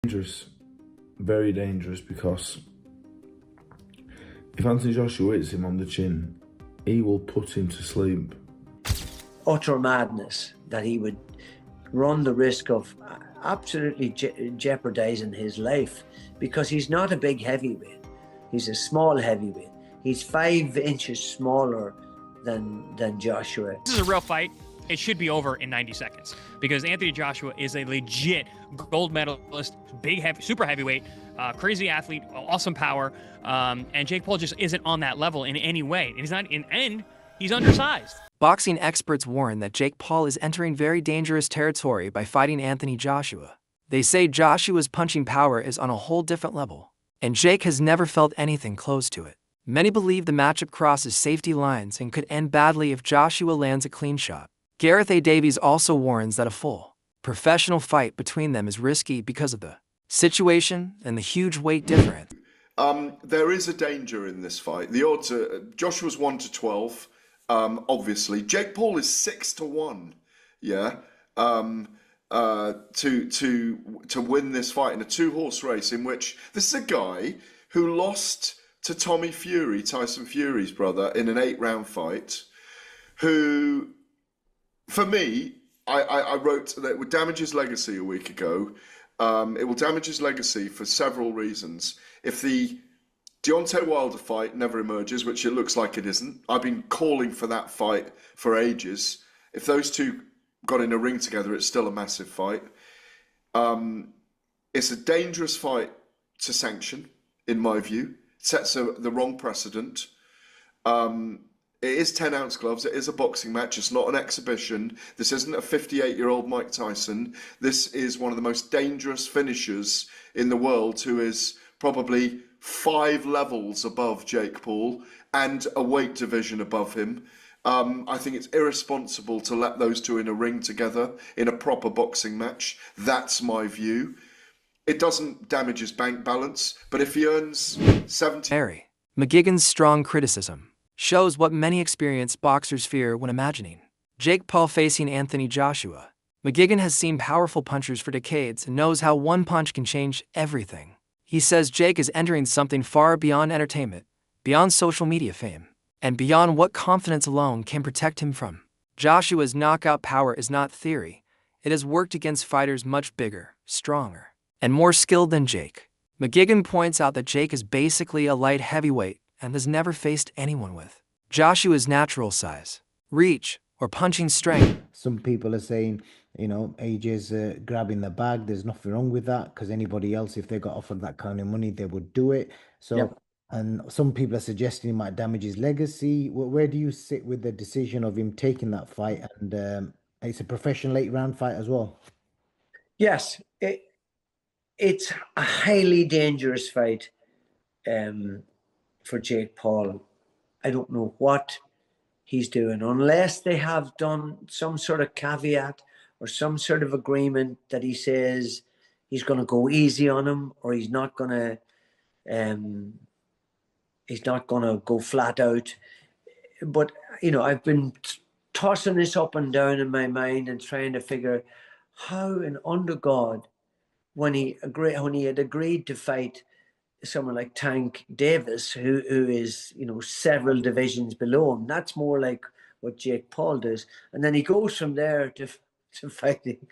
Dangerous, very dangerous, because if Anthony Joshua hits him on the chin, he will put him to sleep. Utter madness that he would run the risk of absolutely jeopardizing his life, because he's not a big heavyweight. He's a small heavyweight. He's 5 inches smaller than Joshua. This is a real fight. It should be over in 90 seconds because Anthony Joshua is a legit gold medalist, big, heavy, super heavyweight, crazy athlete, awesome power, and Jake Paul just isn't on that level in any way. And he's not he's undersized. Boxing experts warn that Jake Paul is entering very dangerous territory by fighting Anthony Joshua. They say Joshua's punching power is on a whole different level, and Jake has never felt anything close to it. Many believe the matchup crosses safety lines and could end badly if Joshua lands a clean shot. Gareth A. Davies also warns that a full, professional fight between them is risky because of the situation and the huge weight difference. There is a danger in this fight. The odds are Joshua's 1-12. Obviously, Jake Paul is 6-1. Yeah, to win this fight in a 2-horse race, in which this is a guy who lost to Tommy Fury, Tyson Fury's brother, in an 8-round fight. Who, for me, I wrote that it would damage his legacy a week ago. It will damage his legacy for several reasons. If the Deontay Wilder fight never emerges, which it looks like it isn't, I've been calling for that fight for ages. If those two got in a ring together, it's still a massive fight. It's a dangerous fight to sanction, in my view. It sets the wrong precedent. It is 10-ounce gloves. It is a boxing match. It's not an exhibition. This isn't a 58-year-old Mike Tyson. This is one of the most dangerous finishers in the world, who is probably 5 levels above Jake Paul and a weight division above him. I think it's irresponsible to let those two in a ring together in a proper boxing match. That's my view. It doesn't damage his bank balance, but if he earns 70... Harry McGuigan's strong criticism shows what many experienced boxers fear when imagining Jake Paul facing Anthony Joshua. McGuigan has seen powerful punchers for decades and knows how one punch can change everything. He says Jake is entering something far beyond entertainment, beyond social media fame, and beyond what confidence alone can protect him from. Joshua's knockout power is not theory. It has worked against fighters much bigger, stronger, and more skilled than Jake. McGuigan points out that Jake is basically a light heavyweight and has never faced anyone with Joshua's natural size, reach, or punching strength. Some people are saying, AJ's grabbing the bag. There's nothing wrong with that, because anybody else, if they got offered that kind of money, they would do it. So, Yep. And some people are suggesting it might damage his legacy. Where do you sit with the decision of him taking that fight? And it's a professional 8-round fight as well. Yes, it's a highly dangerous fight for Jake Paul. I don't know what he's doing, unless they have done some sort of caveat or some sort of agreement that he says he's going to go easy on him, or he's not going to go flat out. But I've been tossing this up and down in my mind and trying to figure how, and under God, when he had agreed to fight someone like Tank Davis, who is several divisions below him, that's more like what Jake Paul does, and then he goes from there to fighting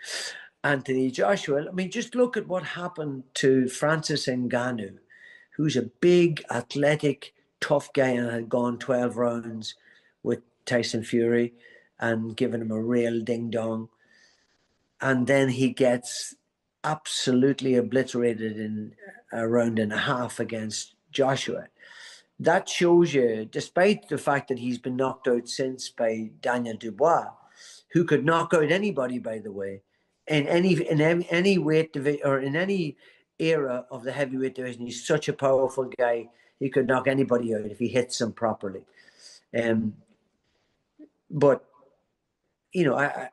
Anthony Joshua. I mean, just look at what happened to Francis Ngannou, who's a big, athletic, tough guy and had gone 12 rounds with Tyson Fury and given him a real ding-dong. And then he gets absolutely obliterated in a round and a half against Joshua. That shows you, despite the fact that he's been knocked out since by Daniel Dubois, who could knock out anybody, by the way, in any weight division or in any era of the heavyweight division. He's such a powerful guy. He could knock anybody out if he hits them properly. But it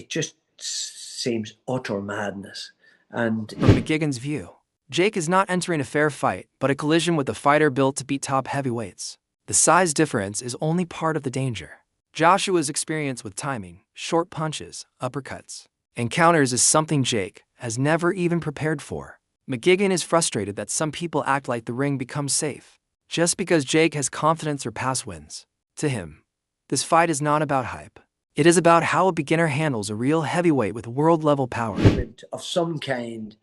just seems utter madness. And from McGuigan's view, Jake is not entering a fair fight, but a collision with a fighter built to beat top heavyweights. The size difference is only part of the danger. Joshua's experience with timing, short punches, uppercuts, Encounters is something Jake has never even prepared for. McGuigan is frustrated that some people act like the ring becomes safe just because Jake has confidence or past wins. To him, this fight is not about hype. It is about how a beginner handles a real heavyweight with world-level power. Of some kind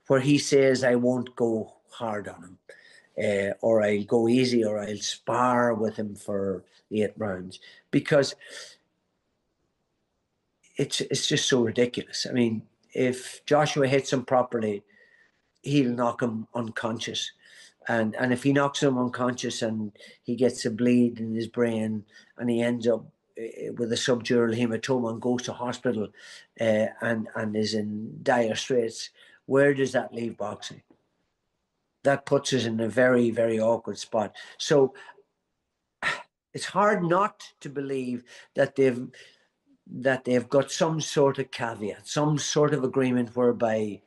where he says, I won't go hard on him, or I'll go easy, or I'll spar with him for 8 rounds, because it's just so ridiculous. I mean, if Joshua hits him properly, he'll knock him unconscious. And if he knocks him unconscious and he gets a bleed in his brain and he ends up with a subdural hematoma and goes to hospital and is in dire straits, where does that leave boxing? That puts us in a very, very awkward spot. So it's hard not to believe that they've got some sort of caveat, some sort of agreement whereby,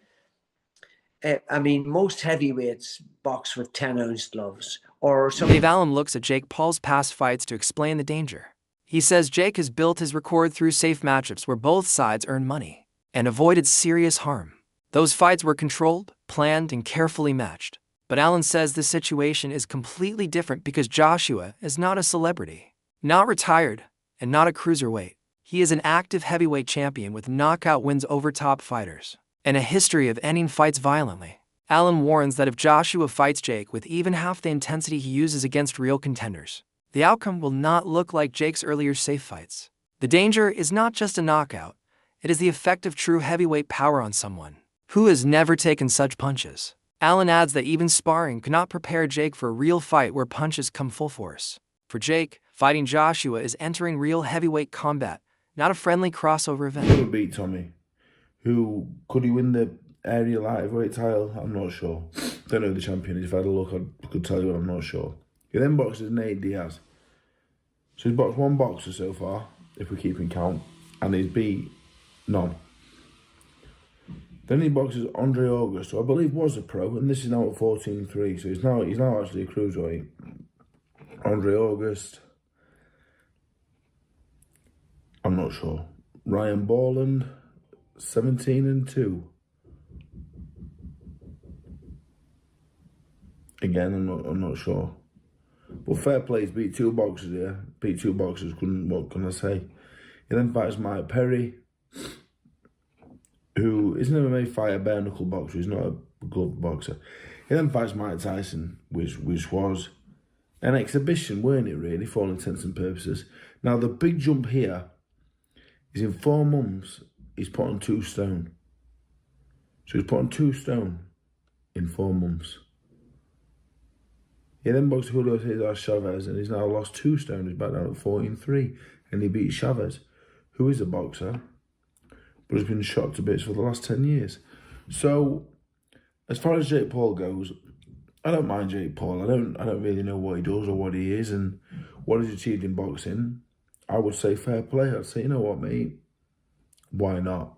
I mean, most heavyweights box with 10-ounce gloves or something. Dave Allen looks at Jake Paul's past fights to explain the danger. He says Jake has built his record through safe matchups where both sides earned money and avoided serious harm. Those fights were controlled, planned, and carefully matched. But Allen says the situation is completely different because Joshua is not a celebrity, not retired, and not a cruiserweight. He is an active heavyweight champion with knockout wins over top fighters and a history of ending fights violently. Allen warns that if Joshua fights Jake with even half the intensity he uses against real contenders, the outcome will not look like Jake's earlier safe fights. The danger is not just a knockout, it is the effect of true heavyweight power on someone who has never taken such punches. Allen adds that even sparring cannot prepare Jake for a real fight where punches come full force. For Jake, fighting Joshua is entering real heavyweight combat, not a friendly crossover event. Who would beat Tommy? Who could he win the area lightweight title? I'm not sure. Don't know who the champion is. If I had a look, I could tell you, but I'm not sure. He then boxes Nate Diaz. So he's boxed 1 boxer so far, if we keep in count, and he's beat none. Then he boxes Andre August, who I believe was a pro, and this is now at 14-3, so he's now actually a cruiserweight. Andre August, I'm not sure. Ryan Borland, 17-2. Again, I'm not sure. But fair play, he's beat 2 boxers here. Beat 2 boxers, what can I say? He then fights Mike Perry, who is an MMA fighter, bare knuckle boxer. He's not a glove boxer. He then fights Mike Tyson, which was an exhibition, weren't it, really, for all intents and purposes. Now, the big jump here is in 4 months, he's put on 2 stone. So he's put on 2 stone in 4 months. He then boxed Julio Cesar Chavez, and he's now lost 2 stone. He's back down at 14-3, and he beat Chavez, who is a boxer, but has been shot to bits for the last 10 years. So, as far as Jake Paul goes, I don't mind Jake Paul. I don't really know what he does or what he is and what he's achieved in boxing. I would say fair play. I'd say, you know what, mate, why not?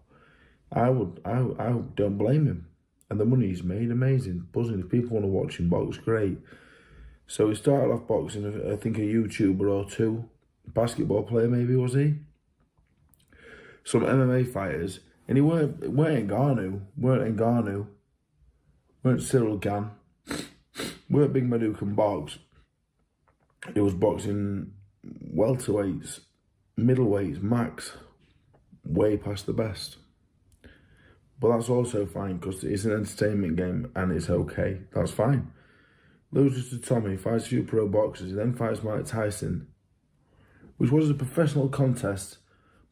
I don't blame him. And the money he's made, amazing, buzzing. If people want to watch him box, great. So he started off boxing, I think a YouTuber or 2, basketball player maybe, was he? Some MMA fighters, and he weren't Ngannou, weren't Cyril Gane, weren't Big Madukan Boggs. He was boxing welterweights, middleweights, max, way past the best. But that's also fine because it's an entertainment game and it's okay. That's fine. Loses to Tommy, fights a few pro boxers, then fights Mike Tyson, which was a professional contest,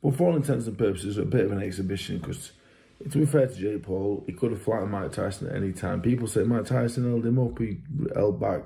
but for all intents and purposes, a bit of an exhibition because, to be fair to Jake Paul, he could have flattened Mike Tyson at any time. People say Mike Tyson held him up, he held back.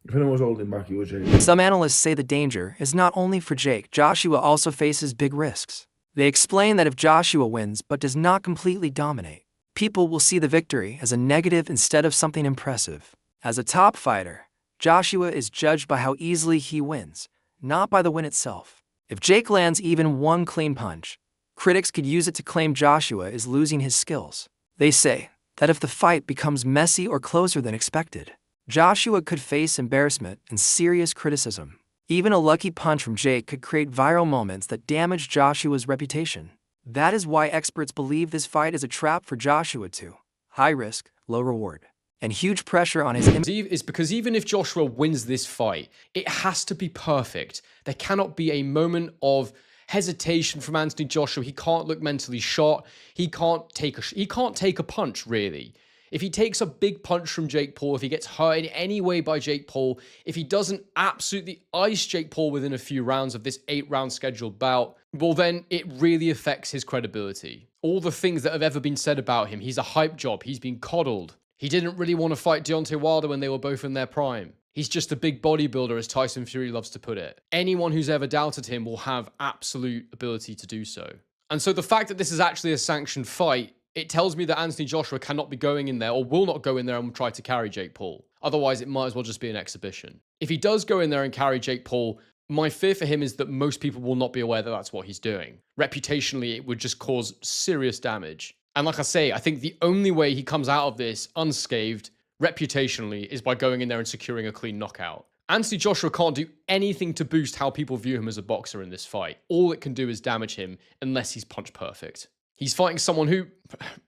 If anyone was holding back, it was Jake. Some analysts say the danger is not only for Jake. Joshua also faces big risks. They explain that if Joshua wins but does not completely dominate, people will see the victory as a negative instead of something impressive. As a top fighter, Joshua is judged by how easily he wins, not by the win itself. If Jake lands even 1 clean punch, critics could use it to claim Joshua is losing his skills. They say that if the fight becomes messy or closer than expected, Joshua could face embarrassment and serious criticism. Even a lucky punch from Jake could create viral moments that damage Joshua's reputation. That is why experts believe this fight is a trap for Joshua too. High risk, low reward, and huge pressure on his is because even if Joshua wins this fight, it has to be perfect. There cannot be a moment of hesitation from Anthony Joshua. He can't look mentally shot. He can't take a punch, really. If he takes a big punch from Jake Paul, if he gets hurt in any way by Jake Paul, if he doesn't absolutely ice Jake Paul within a few rounds of this 8-round scheduled bout, well, then it really affects his credibility. All the things that have ever been said about him, he's a hype job, he's been coddled. He didn't really want to fight Deontay Wilder when they were both in their prime. He's just a big bodybuilder, as Tyson Fury loves to put it. Anyone who's ever doubted him will have absolute ability to do so. And so the fact that this is actually a sanctioned fight, it tells me that Anthony Joshua cannot be going in there or will not go in there and try to carry Jake Paul. Otherwise, it might as well just be an exhibition. If he does go in there and carry Jake Paul, my fear for him is that most people will not be aware that that's what he's doing. Reputationally, it would just cause serious damage. And like I say, I think the only way he comes out of this unscathed, reputationally, is by going in there and securing a clean knockout. Anthony Joshua can't do anything to boost how people view him as a boxer in this fight. All it can do is damage him unless he's punch perfect. He's fighting someone who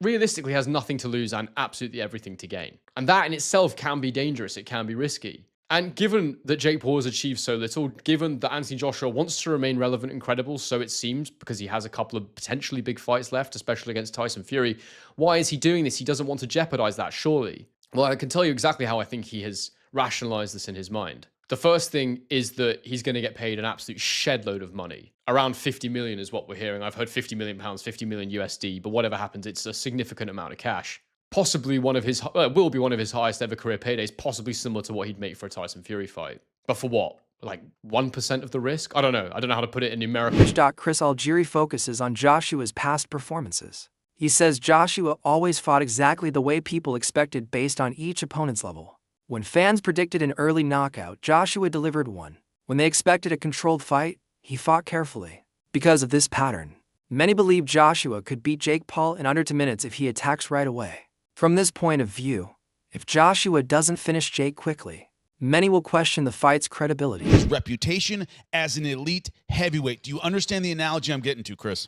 realistically has nothing to lose and absolutely everything to gain. And that in itself can be dangerous. It can be risky. And given that Jake Paul has achieved so little, given that Anthony Joshua wants to remain relevant and credible, so it seems, because he has a couple of potentially big fights left, especially against Tyson Fury, why is he doing this? He doesn't want to jeopardize that, surely. Well, I can tell you exactly how I think he has rationalized this in his mind. The first thing is that he's going to get paid an absolute shed load of money. Around 50 million is what we're hearing. I've heard 50 million pounds, 50 million USD, but whatever happens, it's a significant amount of cash. Possibly will be one of his highest ever career paydays, possibly similar to what he'd make for a Tyson Fury fight. But for what? Like 1% of the risk? I don't know. I don't know how to put it in numerical. Chris Algieri focuses on Joshua's past performances. He says Joshua always fought exactly the way people expected based on each opponent's level. When fans predicted an early knockout, Joshua delivered one. When they expected a controlled fight, he fought carefully. Because of this pattern, many believe Joshua could beat Jake Paul in under 2 minutes if he attacks right away. From this point of view, if Joshua doesn't finish Jake quickly, many will question the fight's credibility. His reputation as an elite heavyweight. Do you understand the analogy I'm getting to, Chris?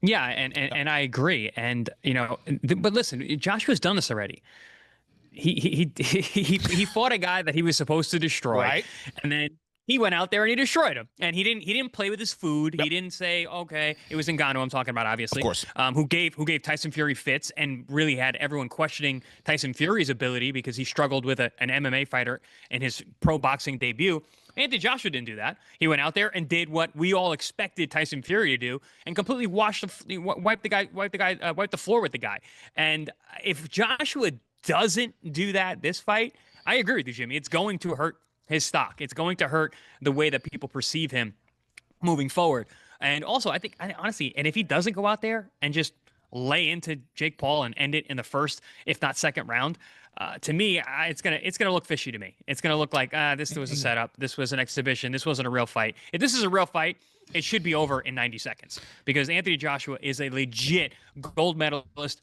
Yeah, and I agree. And but listen, Joshua's done this already. He fought a guy that he was supposed to destroy, right? And then he went out there and he destroyed him. And he didn't play with his food. Yep. He didn't say, okay, it was Ngannou I'm talking about, obviously. Of course. Who gave Tyson Fury fits and really had everyone questioning Tyson Fury's ability because he struggled with an MMA fighter in his pro boxing debut. Anthony Joshua didn't do that. He went out there and did what we all expected Tyson Fury to do, and completely wiped the floor with the guy. And if Joshua doesn't do that this fight, I agree with you, Jimmy. It's going to hurt his stock. It's going to hurt the way that people perceive him moving forward. And also, I think, honestly, and if he doesn't go out there and just lay into Jake Paul and end it in the first, if not second round, to me, it's gonna look fishy to me. It's gonna look like this was a setup. This was an exhibition. This wasn't a real fight. If this is a real fight, it should be over in 90 seconds because Anthony Joshua is a legit gold medalist,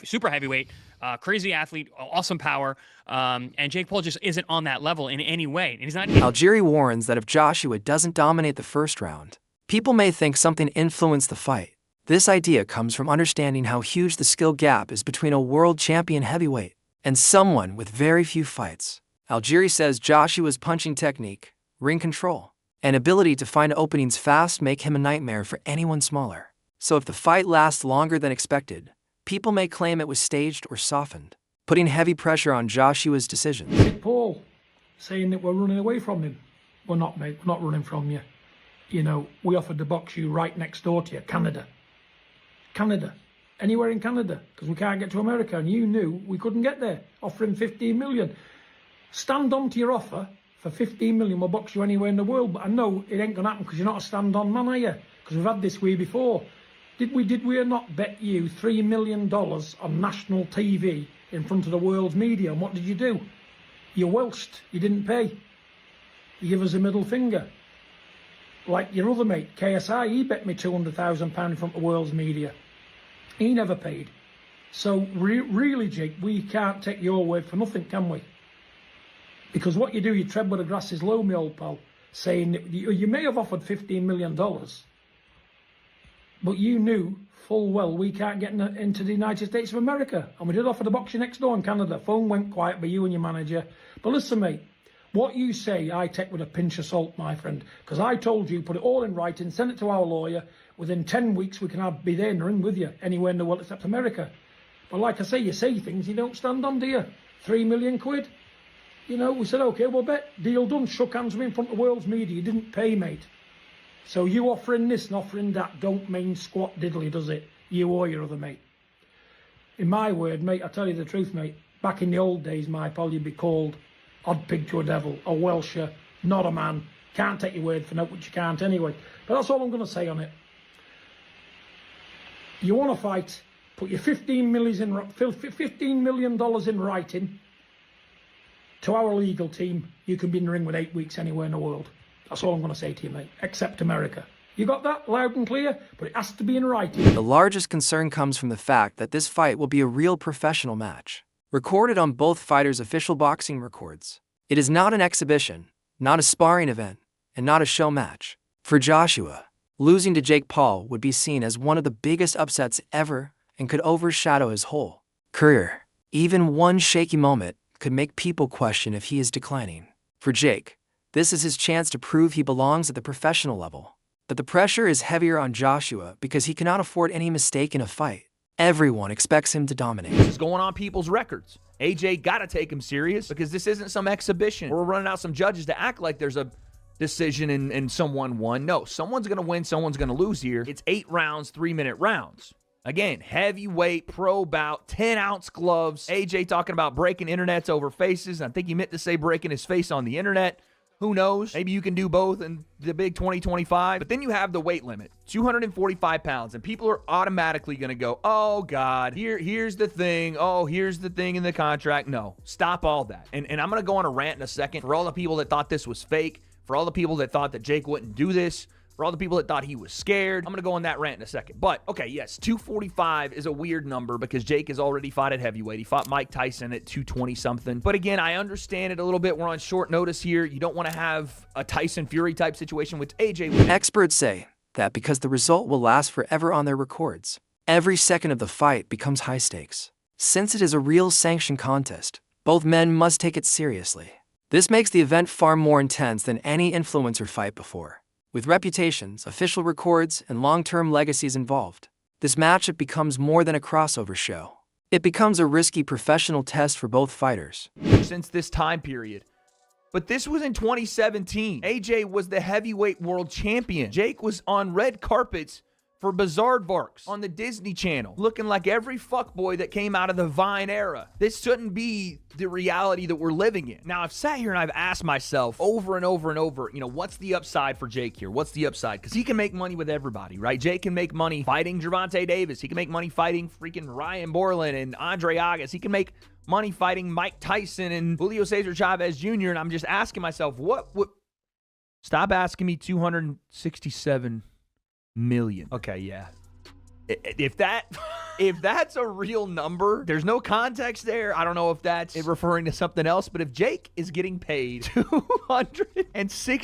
super heavyweight, crazy athlete, awesome power, and Jake Paul just isn't on that level in any way. And he's not. Algieri warns that if Joshua doesn't dominate the first round, people may think something influenced the fight. This idea comes from understanding how huge the skill gap is between a world champion heavyweight and someone with very few fights. Algieri says Joshua's punching technique, ring control, and ability to find openings fast make him a nightmare for anyone smaller. So if the fight lasts longer than expected, people may claim it was staged or softened, putting heavy pressure on Joshua's decision. Jake Paul saying that we're running away from him. We're not, mate. We're not running from you. You know, we offered to box you right next door to you, Canada. Anywhere in Canada, because we can't get to America, and you knew we couldn't get there. Offering 15 million. Stand on to your offer for 15 million. We'll box you anywhere in the world, but I know it ain't gonna happen because you're not a stand-on man, are you? Because we've had this way before. Did we not bet you $3 million on national TV in front of the world's media? And what did you do? You welched. You didn't pay. You give us a middle finger. Like your other mate, KSI, he bet me £200,000 in front of the world's media. He never paid. So really, Jake, we can't take your word for nothing, can we? Because what you do, you tread where the grass is low, my old pal, saying that you may have offered $15 million, but you knew full well we can't get into the United States of America. And we did offer the boxing next door in Canada. Phone went quiet by you and your manager. But listen, mate, what you say I take with a pinch of salt, my friend, because I told you, put it all in writing, send it to our lawyer. Within 10 weeks, we can be there in the ring with you, anywhere in the world except America. But like I say, you say things you don't stand on, do you? 3 million quid? You know, we said, okay, we'll bet. Deal done. Shook hands with me in front of the world's media. You didn't pay, mate. So you offering this and offering that don't mean squat diddly, does it? You or your other mate. In my word, mate, I tell you the truth, mate. Back in the old days, my pal, you'd be called odd pig to a devil, a Welsher, not a man. Can't take your word for no, which you can't anyway. But that's all I'm going to say on it. You want to fight, put your $15 million in writing to our legal team. You can be in the ring with 8 weeks anywhere in the world. That's all I'm going to say to you, mate, except America. You got that loud and clear? But it has to be in writing. The largest concern comes from the fact that this fight will be a real professional match, recorded on both fighters' official boxing records. It is not an exhibition, not a sparring event, and not a show match. For Joshua, losing to Jake Paul would be seen as one of the biggest upsets ever and could overshadow his whole career. Even one shaky moment could make people question if he is declining. For Jake, this is his chance to prove he belongs at the professional level. But the pressure is heavier on Joshua because he cannot afford any mistake in a fight. Everyone expects him to dominate. This is going on people's records. AJ got to take him serious because this isn't some exhibition. We're running out some judges to act like there's a decision and someone won. No, someone's going to win, someone's going to lose here. It's 8 rounds, 3-minute rounds. Again, heavyweight, pro bout, 10-ounce gloves. AJ talking about breaking internets over faces. I think he meant to say breaking his face on the internet. Who knows? Maybe you can do both in the big 2025. But then you have the weight limit, 245 pounds. And people are automatically going to go, oh, God, here's the thing. Oh, here's the thing in the contract. No, stop all that. And I'm going to go on a rant in a second for all the people that thought this was fake, for all the people that thought that Jake wouldn't do this, for all the people that thought he was scared. I'm going to go on that rant in a second. But, okay, yes, 245 is a weird number because Jake has already fought at heavyweight. He fought Mike Tyson at 220-something. But again, I understand it a little bit. We're on short notice here. You don't want to have a Tyson Fury type situation with AJ. Experts say that because the result will last forever on their records, every second of the fight becomes high stakes. Since it is a real sanctioned contest, both men must take it seriously. This makes the event far more intense than any influencer fight before. With reputations, official records, and long-term legacies involved, this matchup becomes more than a crossover show. It becomes a risky professional test for both fighters. Since this time period. But this was in 2017. AJ was the heavyweight world champion. Jake was on red carpets for Bizarrevarks on the Disney Channel, looking like every fuckboy that came out of the Vine era. This shouldn't be the reality that we're living in. Now, I've sat here and I've asked myself over and over and over, what's the upside for Jake here? What's the upside? Because he can make money with everybody, right? Jake can make money fighting Gervonta Davis. He can make money fighting freaking Ryan Borland and Andre Agassi. He can make money fighting Mike Tyson and Julio Cesar Chavez Jr. And I'm just asking myself, what would... Stop asking me 267 million. Okay, yeah. If that's a real number, there's no context there. I don't know if that's referring to something else, but if Jake is getting paid $260